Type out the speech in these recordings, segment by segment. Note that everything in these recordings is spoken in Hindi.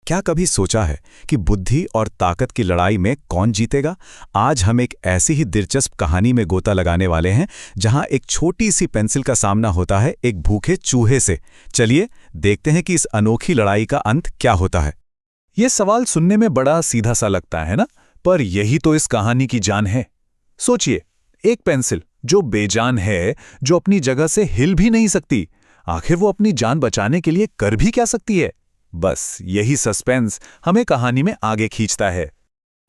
क्या कभी सोचा है कि बुद्धि और ताकत की लड़ाई में कौन जीतेगा? आज हम एक ऐसी ही दिलचस्प कहानी में गोता लगाने वाले हैं जहां एक छोटी सी पेंसिल का सामना होता है एक भूखे चूहे से। चलिए देखते हैं कि इस अनोखी लड़ाई का अंत क्या होता है। ये सवाल सुनने में बड़ा सीधा सा लगता है ना, पर यही तो इस कहानी की जान है। सोचिए, एक पेंसिल जो बेजान है, जो अपनी जगह से हिल भी नहीं सकती, आखिर वो अपनी जान बचाने के लिए कर भी क्या सकती है? बस यही सस्पेंस हमें कहानी में आगे खींचता है।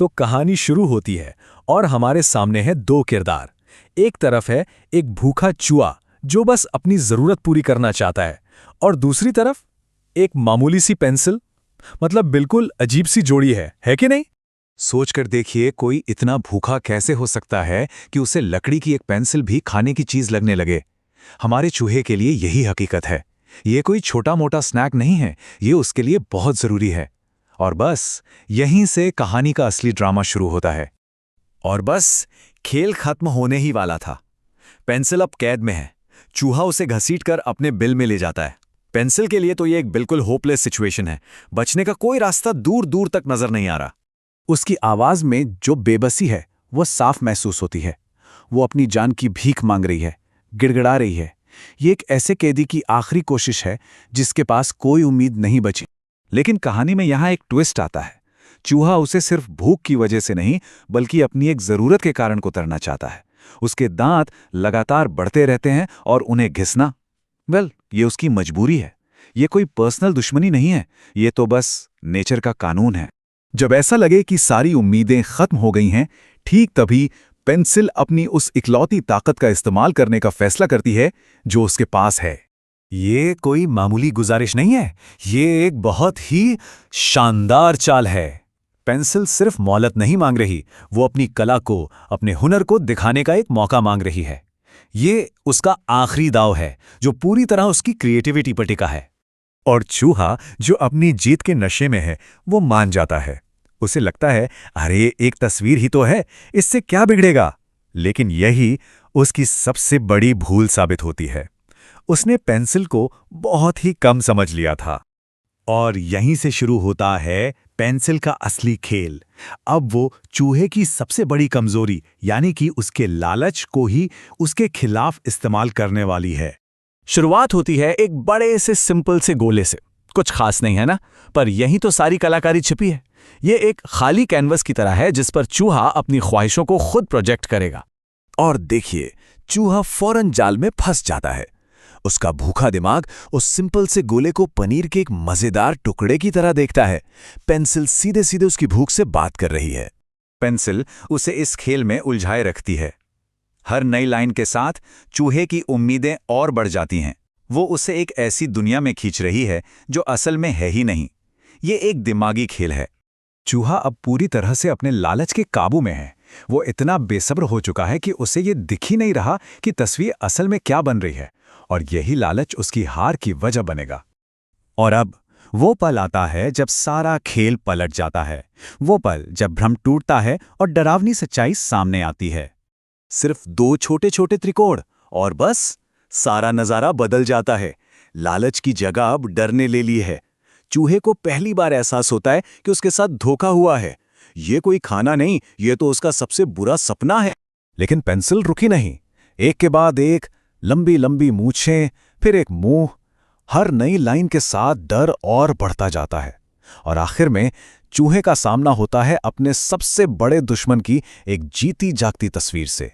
तो कहानी शुरू होती है और हमारे सामने है दो किरदार। एक तरफ है एक भूखा चूहा जो बस अपनी जरूरत पूरी करना चाहता है, और दूसरी तरफ एक मामूली सी पेंसिल। मतलब बिल्कुल अजीब सी जोड़ी है कि नहीं? सोचकर देखिए, कोई इतना भूखा कैसे हो सकता है कि उसे लकड़ी की एक पेंसिल भी खाने की चीज लगने लगे। हमारे चूहे के लिए यही हकीकत है। ये कोई छोटा मोटा स्नैक नहीं है, ये उसके लिए बहुत जरूरी है। और बस यहीं से कहानी का असली ड्रामा शुरू होता है। और बस खेल खत्म होने ही वाला था। पेंसिल अब कैद में है। चूहा उसे घसीटकर अपने बिल में ले जाता है। पेंसिल के लिए तो ये एक बिल्कुल होपलेस सिचुएशन है। बचने का कोई रास्ता दूर दूर तक नजर नहीं आ रहा। उसकी आवाज में जो बेबसी है वो साफ महसूस होती है। वो अपनी जान की भीख मांग रही है, गिड़गिड़ा रही है। ये एक ऐसे कैदी की आखिरी कोशिश है जिसके पास कोई उम्मीद नहीं बची। लेकिन कहानी में यहां एक ट्विस्ट आता है। चूहा उसे सिर्फ भूख की वजह से नहीं, बल्कि अपनी एक जरूरत के कारण कुतरना चाहता है। उसके दांत लगातार बढ़ते रहते हैं और उन्हें घिसना, ये उसकी मजबूरी है। ये कोई पर्सनल दुश्मनी नहीं है, ये तो बस नेचर का कानून है। जब ऐसा लगे कि सारी उम्मीदें खत्म हो गई हैं, ठीक तभी पेंसिल अपनी उस इकलौती ताकत का इस्तेमाल करने का फैसला करती है जो उसके पास है। ये कोई मामूली गुजारिश नहीं है, ये एक बहुत ही शानदार चाल है। पेंसिल सिर्फ मोहलत नहीं मांग रही, वो अपनी कला को, अपने हुनर को दिखाने का एक मौका मांग रही है। ये उसका आखिरी दांव है जो पूरी तरह उसकी क्रिएटिविटी पर टिका है। और चूहा जो अपनी जीत के नशे में है, वो मान जाता है। उसे लगता है, अरे एक तस्वीर ही तो है, इससे क्या बिगड़ेगा। लेकिन यही उसकी सबसे बड़ी भूल साबित होती है। उसने पेंसिल को बहुत ही कम समझ लिया था। और यहीं से शुरू होता है पेंसिल का असली खेल। अब वो चूहे की सबसे बड़ी कमजोरी यानी कि उसके लालच को ही उसके खिलाफ इस्तेमाल करने वाली है। शुरुआत होती है एक बड़े से सिंपल से गोले से। कुछ खास नहीं है ना, पर यही तो सारी कलाकारी छिपी है। ये एक खाली कैनवस की तरह है जिस पर चूहा अपनी ख्वाहिशों को खुद प्रोजेक्ट करेगा। और देखिए, चूहा फौरन जाल में फंस जाता है। उसका भूखा दिमाग उस सिंपल से गोले को पनीर के एक मजेदार टुकड़े की तरह देखता है। पेंसिल सीधे सीधे उसकी भूख से बात कर रही है। पेंसिल उसे इस खेल में उलझाए रखती है। हर नई लाइन के साथ चूहे की उम्मीदें और बढ़ जाती हैं। वो उसे एक ऐसी दुनिया में खींच रही है जो असल में है ही नहीं। ये एक दिमागी खेल है। चूहा अब पूरी तरह से अपने लालच के काबू में है। वो इतना बेसब्र हो चुका है कि उसे ये दिख ही नहीं रहा कि तस्वीर असल में क्या बन रही है, और यही लालच उसकी हार की वजह बनेगा। और अब वो पल आता है जब सारा खेल पलट जाता है। वो पल जब भ्रम टूटता है और डरावनी सच्चाई सामने आती है। सिर्फ दो छोटे छोटे त्रिकोण और बस सारा नजारा बदल जाता है। लालच की जगह अब डर ने ले ली है। चूहे को पहली बार एहसास होता है कि उसके साथ धोखा हुआ है। ये कोई खाना नहीं, ये तो उसका सबसे बुरा सपना है। लेकिन पेंसिल रुकी नहीं। एक के बाद एक, लंबी लंबी मूछें, फिर एक मुंह। हर नई लाइन के साथ डर और बढ़ता जाता है, और आखिर में चूहे का सामना होता है अपने सबसे बड़े दुश्मन की एक जीती जागती तस्वीर से।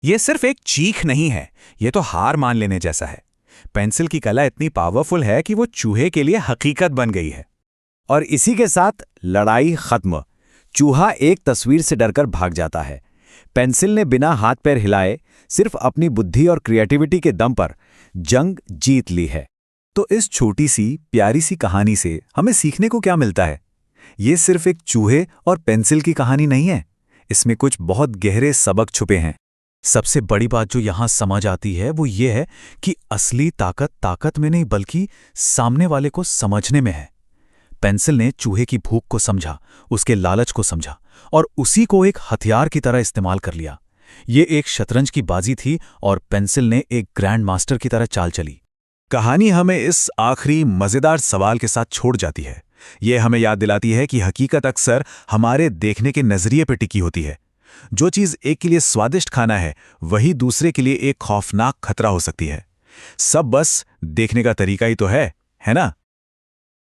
ये सिर्फ एक चीख नहीं है, ये तो हार मान लेने जैसा है। पेंसिल की कला इतनी पावरफुल है कि वो चूहे के लिए हकीकत बन गई है। और इसी के साथ लड़ाई खत्म। चूहा एक तस्वीर से डरकर भाग जाता है। पेंसिल ने बिना हाथ पैर हिलाए सिर्फ अपनी बुद्धि और क्रिएटिविटी के दम पर जंग जीत ली है। तो इस छोटी सी प्यारी सी कहानी से हमें सीखने को क्या मिलता है? ये सिर्फ एक चूहे और पेंसिल की कहानी नहीं है, इसमें कुछ बहुत गहरे सबक छुपे हैं। सबसे बड़ी बात जो यहां समझ आती है वो ये है कि असली ताकत में नहीं बल्कि सामने वाले को समझने में है। पेंसिल ने चूहे की भूख को समझा, उसके लालच को समझा, और उसी को एक हथियार की तरह इस्तेमाल कर लिया। ये एक शतरंज की बाजी थी और पेंसिल ने एक ग्रैंड मास्टर की तरह चाल चली। कहानी हमें इस आखिरी मजेदार सवाल के साथ छोड़ जाती है, ये हमें याद दिलाती है कि हकीकत अक्सर हमारे देखने के नजरिए पर टिकी होती है। जो चीज़ एक के लिए स्वादिष्ट खाना है, वही दूसरे के लिए एक खौफनाक खतरा हो सकती है। सब बस देखने का तरीका ही तो है ना?